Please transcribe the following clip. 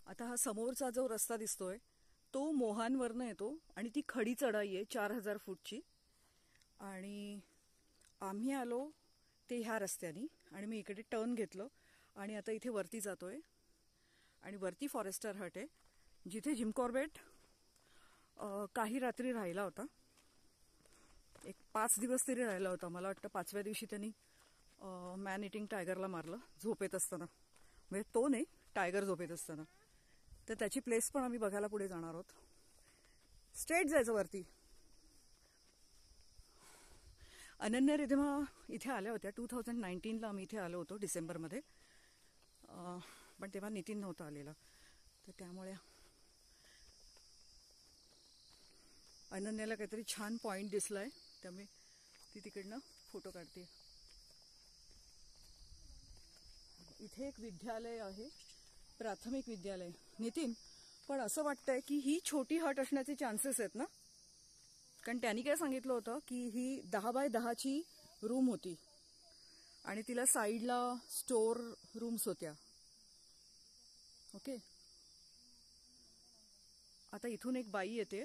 आता हा समोरचा जो रस्ता दिसतोय तो मोहानवरनं येतो आणि ती खडी चढाई आहे 4000 फूटची. आणि आम्ही आलो ते ह्या रस्त्यानी आणि मी इकडे टर्न घेतलं आणि आता इथे वरती जातोय. आणि वरती फॉरेस्टर हट आहे जिथे जिम कॉर्बेट काही रात्री राहिला होता. एक 5 दिवस तरी राहिला होता. मला वाटतं 5व्या दिवशी त्यांनी मॅन इटिंग टायगरला मारलं झोपेत असताना. म्हणजे तो नाही, टायगर झोपेत असताना. तर त्याची प्लेस पण आम्ही बघायला पुढे जाणार आहोत. स्ट्रेट जायचं वरती. अनन्या रिधिमा इथे आल्या होत्या 2019ला. आम्ही इथे आलो होतो डिसेंबरमध्ये. पण तेव्हा नितीन नव्हता आलेला. तर त्यामुळे अनन्याला काहीतरी छान पॉइंट दिसलाय त्यामुळे ती तिकडनं फोटो काढते. इथे एक विद्यालय आहे, प्राथमिक विद्यालय. नितीन, पण असं वाटतंय की ही छोटी हट असण्याचे चान्सेस आहेत ना? कारण त्यांनी काय सांगितलं होतं की ही 10 बाय 10ची रूम होती आणि तिला साईडला स्टोर रूम्स होत्या. ओके. आता इथून एक बाई येते.